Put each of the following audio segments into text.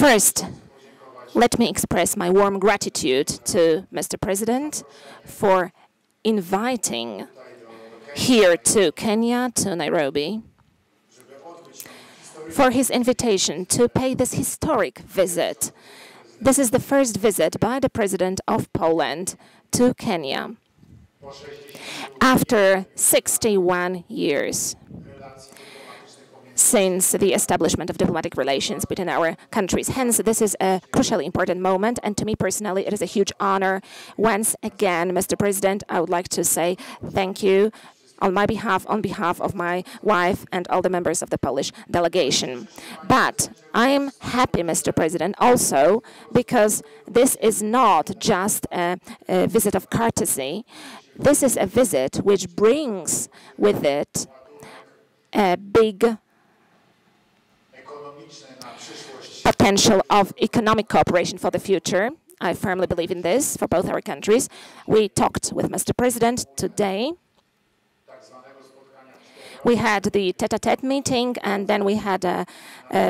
First, let me express my warm gratitude to Mr. President for inviting here to Kenya, to Nairobi, for his invitation to pay this historic visit. This is the first visit by the President of Poland to Kenya after 61 years since the establishment of diplomatic relations between our countries. Hence, this is a crucially important moment, and to me personally, it is a huge honor. Once again, Mr. President, I would like to say thank you on my behalf, on behalf of my wife and all the members of the Polish delegation. But I am happy, Mr. President, also because this is not just a visit of courtesy. This is a visit which brings with it a big potential of economic cooperation for the future. I firmly believe in this for both our countries. We talked with Mr. President today. We had the tete-a-tete meeting, and then we had a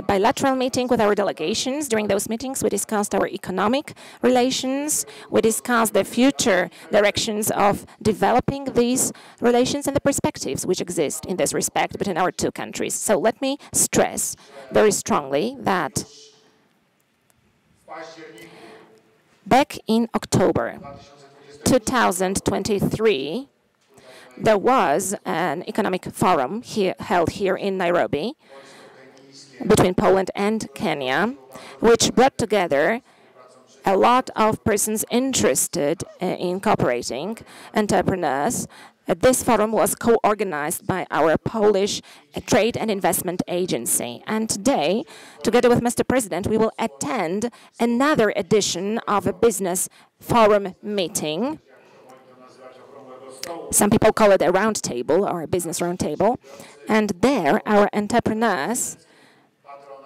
bilateral meeting with our delegations. During those meetings, we discussed our economic relations. We discussed the future directions of developing these relations and the perspectives which exist in this respect between our two countries. So let me stress very strongly that back in October 2023, there was an economic forum held here in Nairobi between Poland and Kenya, which brought together a lot of persons interested in cooperating, entrepreneurs. This forum was co-organized by our Polish Trade and Investment Agency. And today, together with Mr. President, we will attend another edition of a business forum meeting. Some people call it a round table or a business round table. And there, our entrepreneurs,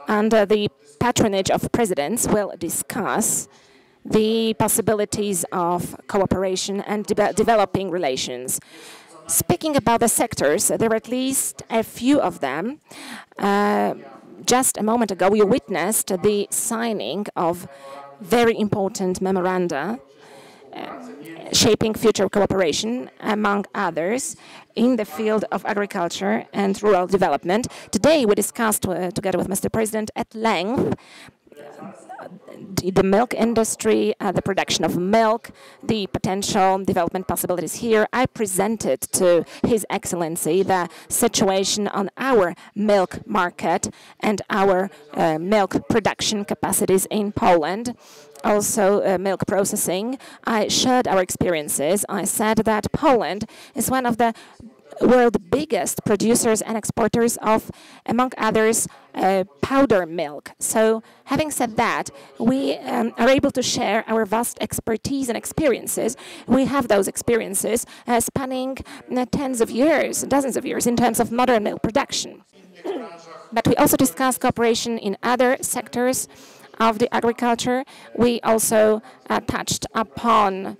under the patronage of presidents, will discuss the possibilities of cooperation and developing relations. Speaking about the sectors, there are at least a few of them. Just a moment ago, we witnessed the signing of very important memoranda shaping future cooperation, among others, in the field of agriculture and rural development. Today, we discussed together with Mr. President at length the milk industry, the production of milk, the potential development possibilities here. I presented to His Excellency the situation on our milk market and our milk production capacities in Poland. Also, milk processing. I shared our experiences. I said that Poland is one of the world's biggest producers and exporters of, among others, powder milk. So, having said that, we are able to share our vast expertise and experiences. We have those experiences spanning tens of years, dozens of years in terms of modern milk production. But we also discuss cooperation in other sectors. of the agriculture. We also touched upon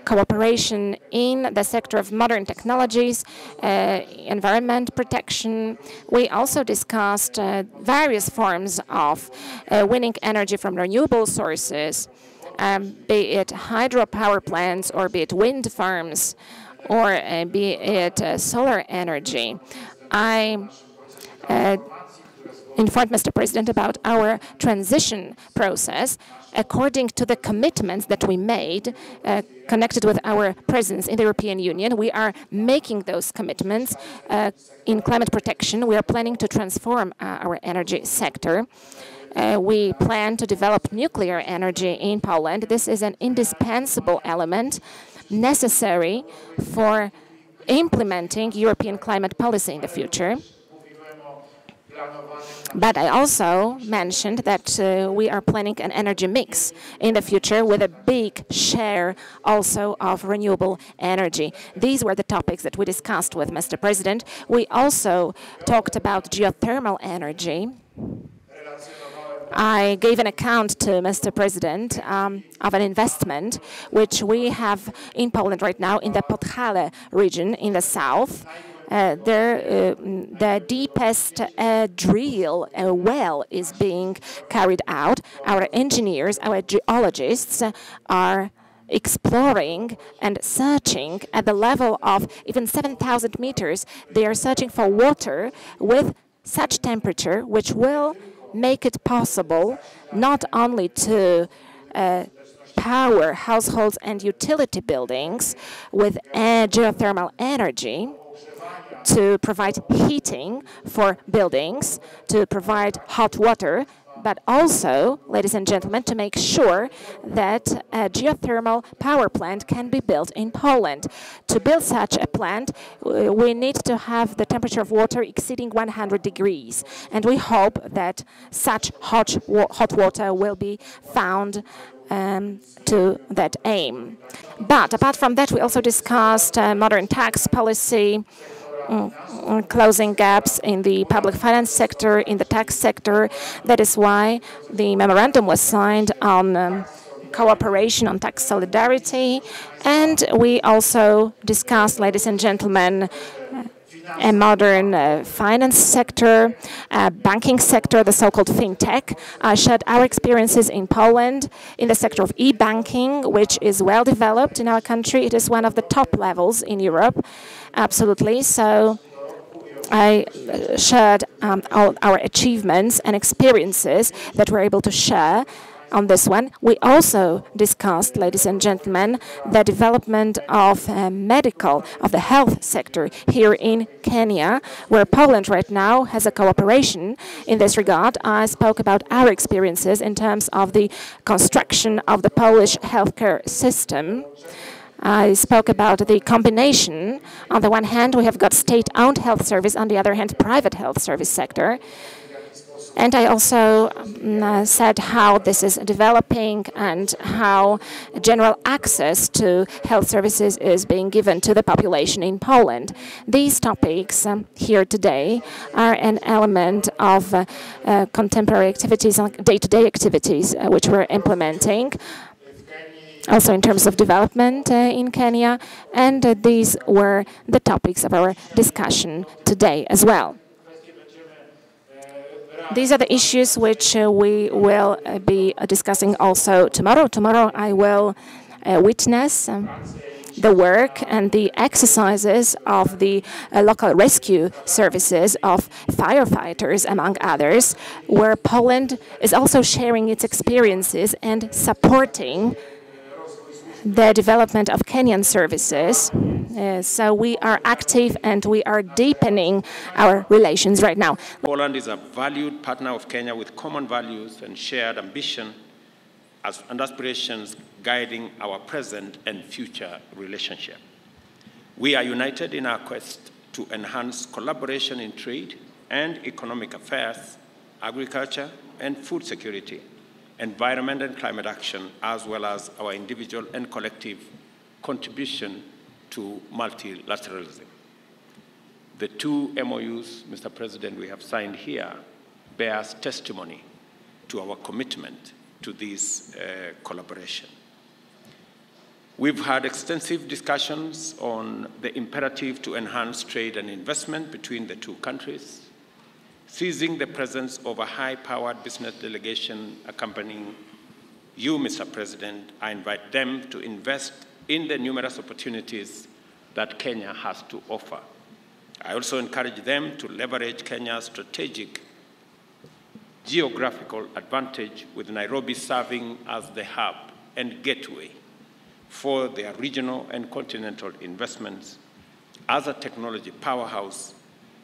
cooperation in the sector of modern technologies, environment protection. We also discussed various forms of winning energy from renewable sources, be it hydropower plants or be it wind farms or be it solar energy. I informed Mr. President about our transition process according to the commitments that we made connected with our presence in the European Union. We are making those commitments in climate protection. We are planning to transform our energy sector. We plan to develop nuclear energy in Poland. This is an indispensable element necessary for implementing European climate policy in the future. But I also mentioned that we are planning an energy mix in the future with a big share also of renewable energy. These were the topics that we discussed with Mr. President. We also talked about geothermal energy. I gave an account to Mr. President of an investment which we have in Poland right now in the Podhale region in the south. The deepest drill well is being carried out. Our engineers, our geologists are exploring and searching at the level of even 7,000 meters. They are searching for water with such temperature which will make it possible not only to power households and utility buildings with geothermal energy, to provide heating for buildings, to provide hot water, but also, ladies and gentlemen, to make sure that a geothermal power plant can be built in Poland. To build such a plant, we need to have the temperature of water exceeding 100 degrees. And we hope that such hot water will be found to that aim. But apart from that, we also discussed modern tax policy, closing gaps in the public finance sector, in the tax sector. That is why the memorandum was signed on cooperation on tax solidarity. And we also discussed, ladies and gentlemen, a modern finance sector, banking sector, the so-called fintech. I shared our experiences in Poland in the sector of e-banking, which is well developed in our country. It is one of the top levels in Europe, absolutely. So I shared all our achievements and experiences that we're able to share on this one. We also discussed, ladies and gentlemen, the development of the health sector here in Kenya, where Poland right now has a cooperation in this regard. I spoke about our experiences in terms of the construction of the Polish healthcare system. I spoke about the combination. On the one hand, we have got state-owned health service, on the other hand, private health service sector. And I also said how this is developing and how general access to health services is being given to the population in Poland. These topics here today are an element of contemporary activities, day-to-day activities which we're implementing, also in terms of development in Kenya. And these were the topics of our discussion today as well. These are the issues which we will be discussing also tomorrow. Tomorrow I will witness the work and the exercises of the local rescue services of firefighters, among others, where Poland is also sharing its experiences and supporting the development of Kenyan services. So we are active and we are deepening our relations right now. Poland is a valued partner of Kenya with common values and shared ambition and aspirations guiding our present and future relationship. We are united in our quest to enhance collaboration in trade and economic affairs, agriculture and food security, environment and climate action, as well as our individual and collective contribution to multilateralism. The two MOUs, Mr. President, we have signed here bears testimony to our commitment to this collaboration. We've had extensive discussions on the imperative to enhance trade and investment between the two countries. Seizing the presence of a high-powered business delegation accompanying you, Mr. President, I invite them to invest in the numerous opportunities that Kenya has to offer. I also encourage them to leverage Kenya's strategic geographical advantage, with Nairobi serving as the hub and gateway for their regional and continental investments. As a technology powerhouse,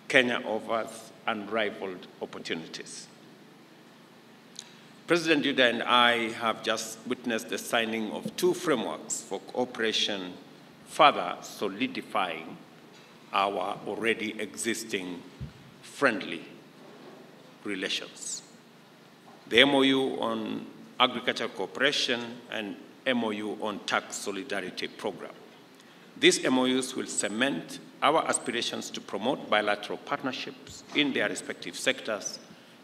Kenya offers unrivaled opportunities. President Duda and I have just witnessed the signing of 2 frameworks for cooperation, further solidifying our already existing friendly relations. The MOU on agricultural cooperation and MOU on tax solidarity program. These MOUs will cement our aspirations to promote bilateral partnerships in their respective sectors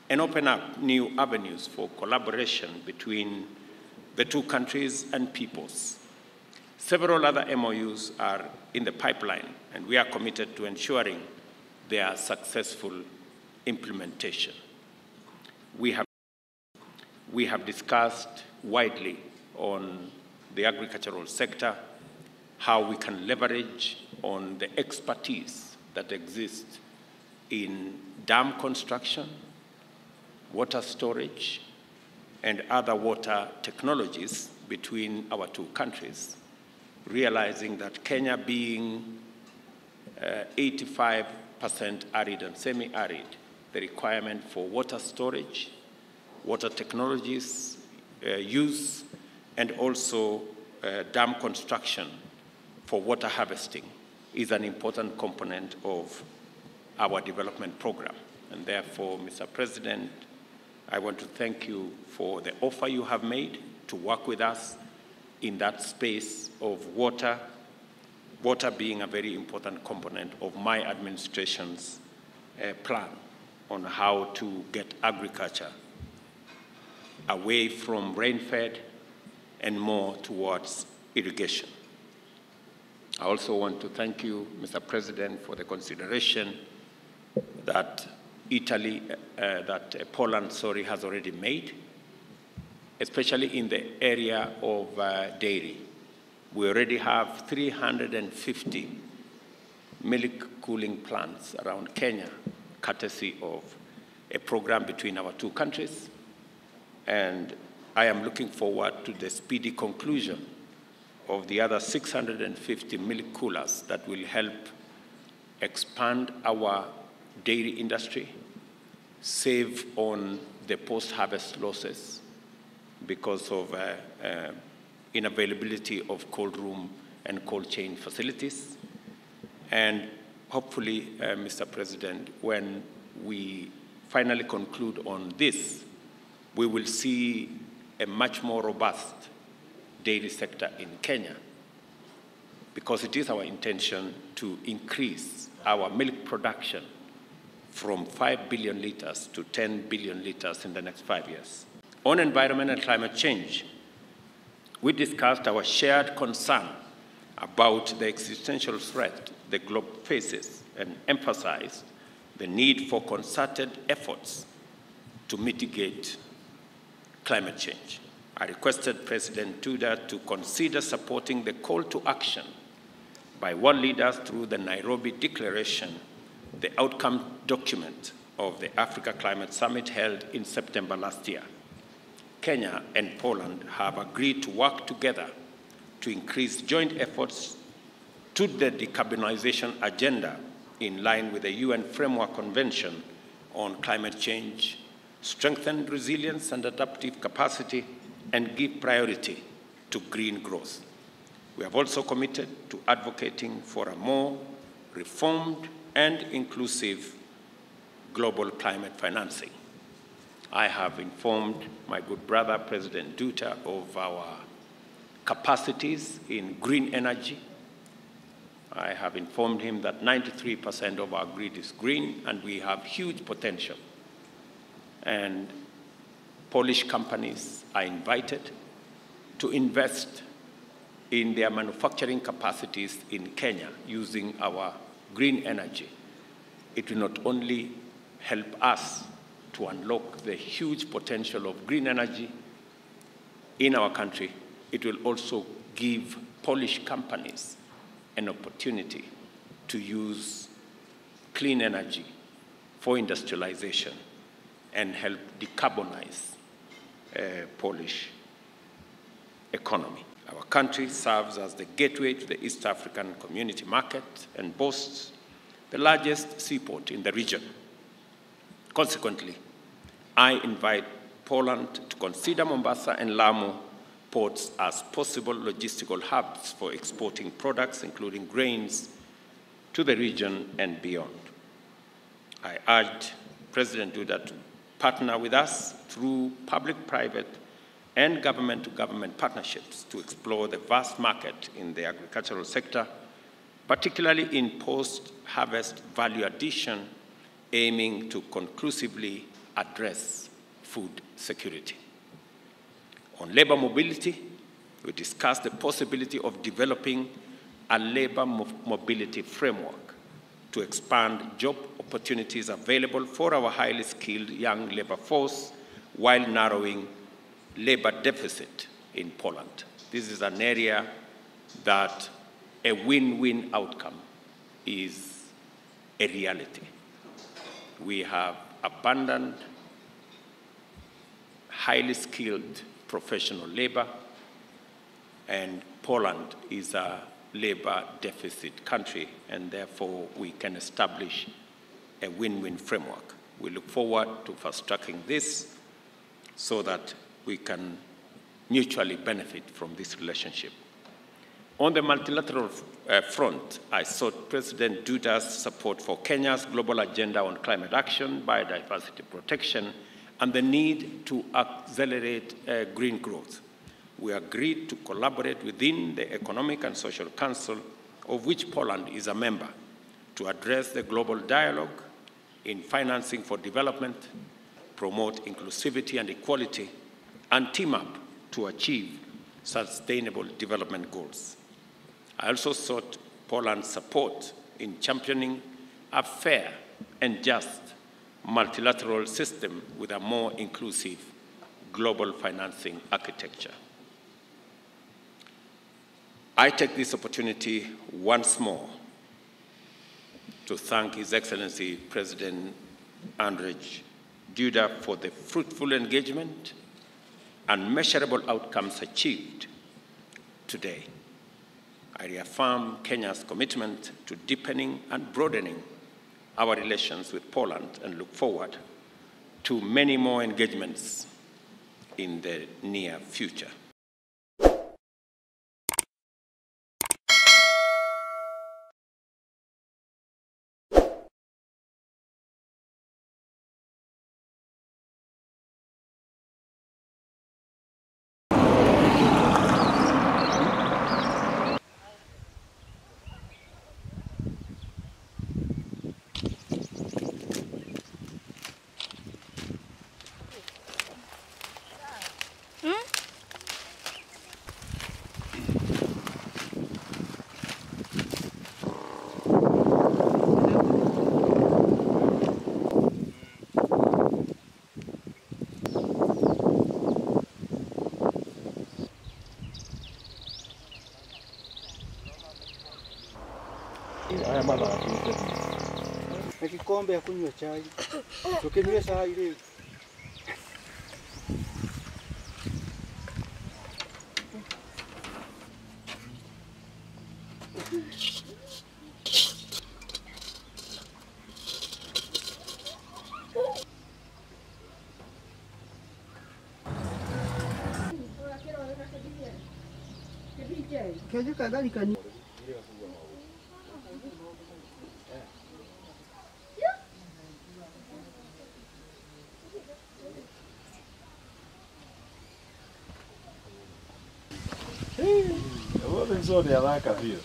and open up new avenues for collaboration between the two countries and peoples. Several other MOUs are in the pipeline, and we are committed to ensuring their successful implementation. We have discussed widely on the agricultural sector, how we can leverage on the expertise that exists in dam construction, water storage, and other water technologies between our two countries, realizing that Kenya being 85% arid and semi-arid, the requirement for water storage, water technologies use, and also dam construction for water harvesting is an important component of our development program. And therefore, Mr. President, I want to thank you for the offer you have made to work with us in that space of water, water being a very important component of my administration's plan on how to get agriculture away from rain-fed and more towards irrigation. I also want to thank you, Mr. President, for the consideration that Poland has already made, especially in the area of dairy. We already have 350 milk cooling plants around Kenya, courtesy of a program between our two countries. And I am looking forward to the speedy conclusion of the other 650 milk coolers that will help expand our dairy industry, save on the post-harvest losses because of inavailability of cold room and cold chain facilities. And hopefully, Mr. President, when we finally conclude on this, we will see a much more robust dairy sector in Kenya, because it is our intention to increase our milk production from 5 billion liters to 10 billion liters in the next 5 years. On environment and climate change, we discussed our shared concern about the existential threat the globe faces and emphasized the need for concerted efforts to mitigate climate change. I requested President Duda to consider supporting the call to action by world leaders through the Nairobi Declaration, the outcome document of the Africa Climate Summit held in September last year. Kenya and Poland have agreed to work together to increase joint efforts to the decarbonization agenda in line with the UN Framework Convention on Climate Change, strengthen resilience and adaptive capacity, and give priority to green growth. We have also committed to advocating for a more reformed and inclusive global climate financing. I have informed my good brother, President Duda, of our capacities in green energy. I have informed him that 93% of our grid is green, and we have huge potential. And Polish companies are invited to invest in their manufacturing capacities in Kenya using our green energy. It will not only help us to unlock the huge potential of green energy in our country, it will also give Polish companies an opportunity to use clean energy for industrialization and help decarbonize Polish economy. Our country serves as the gateway to the East African community market and boasts the largest seaport in the region. Consequently, I invite Poland to consider Mombasa and Lamu ports as possible logistical hubs for exporting products, including grains, to the region and beyond. I urge President Duda to partner with us through public-private and government-to-government partnerships to explore the vast market in the agricultural sector, particularly in post-harvest value addition, aiming to conclusively address food security. On labor mobility, we discussed the possibility of developing a labor mobility framework to expand job opportunities available for our highly skilled young labor force while narrowing labor deficit in Poland. This is an area that a win-win outcome is a reality. We have abundant, highly skilled professional labor, and Poland is a labor deficit country, and therefore we can establish a win-win framework. We look forward to fast-tracking this so that we can mutually benefit from this relationship. On the multilateral front, I sought President Duda's support for Kenya's global agenda on climate action, biodiversity protection, and the need to accelerate green growth. We agreed to collaborate within the Economic and Social Council, of which Poland is a member, to address the global dialogue in financing for development, promote inclusivity and equality, and team up to achieve sustainable development goals. I also sought Poland's support in championing a fair and just multilateral system with a more inclusive global financing architecture. I take this opportunity once more to thank His Excellency President Andrzej Duda for the fruitful engagement and measurable outcomes achieved today. I reaffirm Kenya's commitment to deepening and broadening our relations with Poland and look forward to many more engagements in the near future. Na kikombe ya kunywa chai. Tukinywe chai leo. Kaje kadhalika ni Zote ya haraka pia.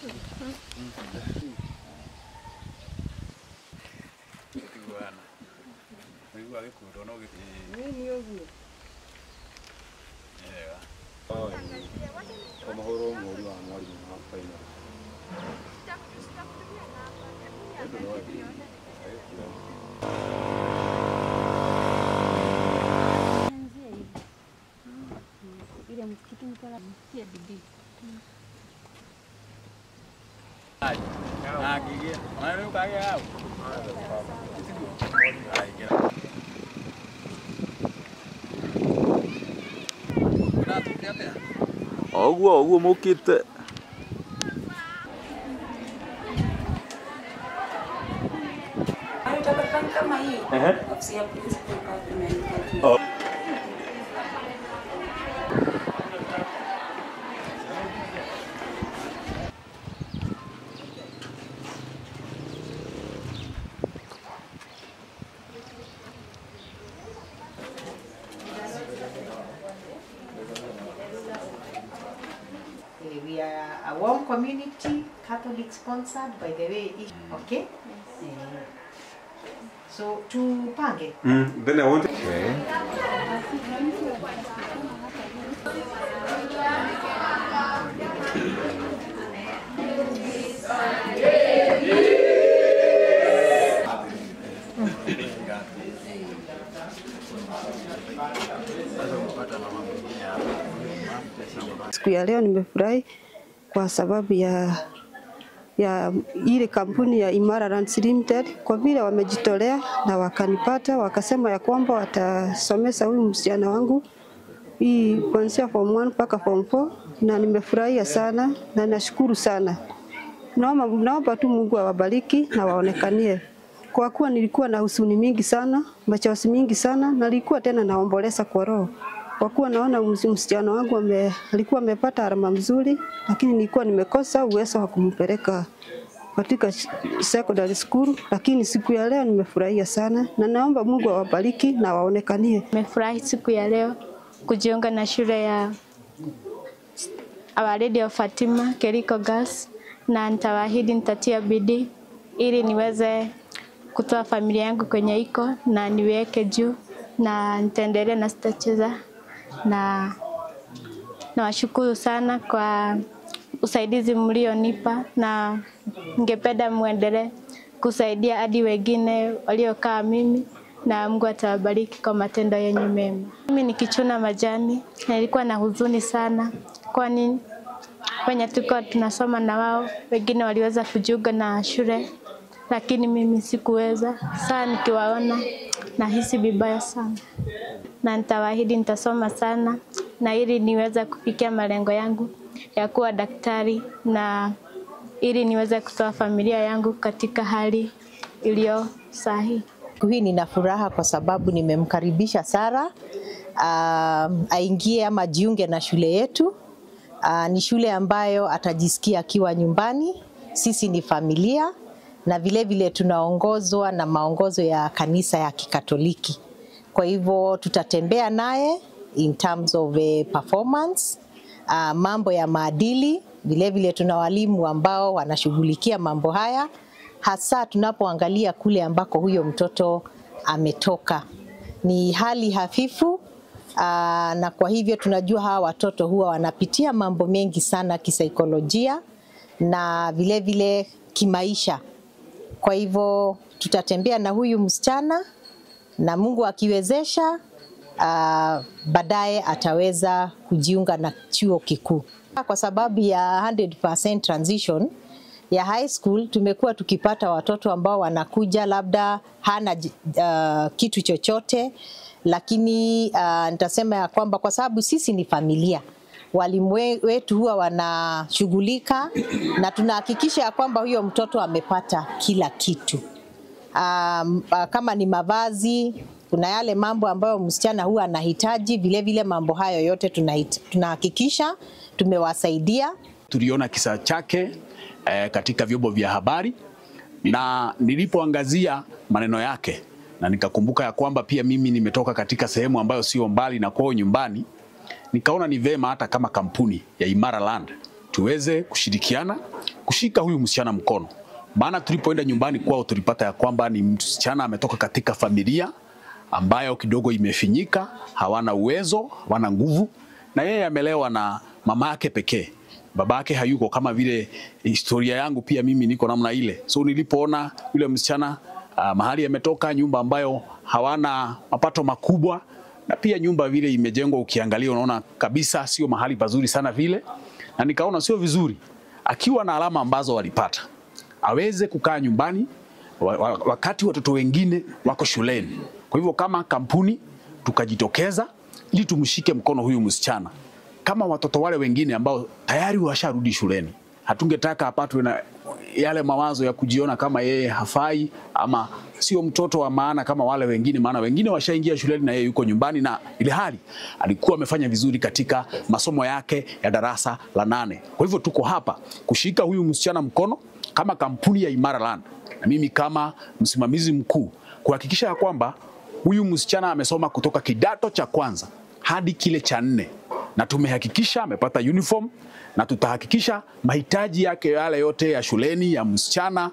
Oguo mukite. We are a warm community, Catholic sponsored, by the way. Okay? So, to Pange. Then I want to. Siku ya leo nimefurahi kwa sababu ya ile kampuni ya Imara Lands Limited, kwa vile wamejitolea na wakanipata, wakasema ya kwamba watasomesha huyu msichana wangu hii kuanzia form 1 mpaka form 4, na nimefurahia sana na nashukuru sana. Naomba tu Mungu awabariki na waonekanie, kwa kuwa nilikuwa na huzuni mingi sana, machozi mingi sana, na nilikuwa tena naomboleza kwa roho, kwa kuwa naona msichana wangu alikuwa amepata alama mzuri, lakini nilikuwa nimekosa uwezo wa kumpeleka katika secondary school. Lakini siku ya leo nimefurahia sana na naomba Mungu awabariki na waonekanie. Nimefurahi siku ya leo kujiunga na shule ya Our Lady of Fatima Keriko Girls, na nitawaahidi nitatia bidii ili niweze kutoa familia yangu kwenye iko na niweke juu, na nitaendelea na sitacheza, na nawashukuru sana kwa usaidizi mlionipa, na ningependa muendelee kusaidia hadi wengine waliokaa mimi, na Mungu atawabariki kwa matendo yenu mema. Mimi nikichuna majani nilikuwa na huzuni sana, kwani wenye tulikuwa tunasoma na wao wengine waliweza kujiunga na shule, lakini mimi sikuweza. Sasa nikiwaona nahisi vibaya sana, na nitawaahidi nitasoma sana na ili niweze kufikia malengo yangu ya kuwa daktari, na ili niweze kutoa familia yangu katika hali iliyo sahihi. Hii nina furaha kwa sababu nimemkaribisha Sara aingie ama jiunge na shule yetu. Ni shule ambayo atajisikia akiwa nyumbani. Sisi ni familia, na vile vile tunaongozwa na maongozo ya kanisa ya Kikatoliki. Kwa hivyo tutatembea naye in terms of performance, mambo ya maadili. Vile vile tuna walimu ambao wanashughulikia mambo haya, hasa tunapoangalia kule ambako huyo mtoto ametoka. Ni hali hafifu, na kwa hivyo tunajua hawa watoto huwa wanapitia mambo mengi sana kisaikolojia na vile vile kimaisha. Kwa hivyo tutatembea na huyu msichana, na Mungu akiwezesha baadaye ataweza kujiunga na chuo kikuu. Kwa sababu ya 100% transition ya high school, tumekuwa tukipata watoto ambao wanakuja labda hana kitu chochote, lakini nitasema ya kwamba kwa sababu sisi ni familia, walimu wetu huwa wanashughulika na tunahakikisha ya kwamba huyo mtoto amepata kila kitu. Kama ni mavazi, kuna yale mambo ambayo msichana huwa anahitaji, vile vile mambo hayo yote tunahakikisha tumewasaidia. Tuliona kisa chake katika vyombo vya habari, na nilipoangazia maneno yake na nikakumbuka ya kwamba pia mimi nimetoka katika sehemu ambayo sio mbali na kwao nyumbani, nikaona ni vema hata kama kampuni ya Imara Land tuweze kushirikiana kushika huyu msichana mkono. Maana tulipoenda nyumbani kwao tulipata ya kwamba ni msichana ametoka katika familia ambayo kidogo imefinyika, hawana uwezo, hawana nguvu, na yeye amelewa na mama yake pekee. Babake hayuko, kama vile historia yangu pia mimi niko namna ile. So nilipoona yule msichana mahali ametoka, nyumba ambayo hawana mapato makubwa, na pia nyumba vile imejengwa, ukiangalia unaona kabisa sio mahali pazuri sana vile, na nikaona sio vizuri akiwa na alama ambazo walipata aweze kukaa nyumbani wakati watoto wengine wako shuleni. Kwa hivyo kama kampuni tukajitokeza ili tumshike mkono huyu msichana kama watoto wale wengine ambao tayari washarudi shuleni. Hatungetaka apatwe na yale mawazo ya kujiona kama yeye hafai ama sio mtoto wa maana kama wale wengine, maana wengine washaingia shuleni na yeye yuko nyumbani, na ile hali alikuwa amefanya vizuri katika masomo yake ya darasa la 8. Kwa hivyo tuko hapa kushika huyu msichana mkono kama kampuni ya Imara Land, na mimi kama msimamizi mkuu kuhakikisha ya kwamba huyu msichana amesoma kutoka kidato cha kwanza hadi kile cha 4, na tumehakikisha amepata uniform, na tutahakikisha mahitaji yake yale yote ya shuleni ya msichana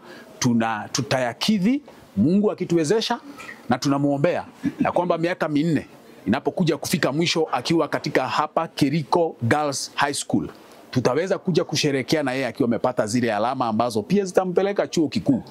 tutayakidhi, Mungu akituwezesha, na tunamuombea na kwamba miaka 4 inapokuja kufika mwisho akiwa katika hapa Kiriko Girls High School tutaweza kuja kusherehekea na yeye akiwa amepata zile alama ambazo pia zitampeleka chuo kikuu.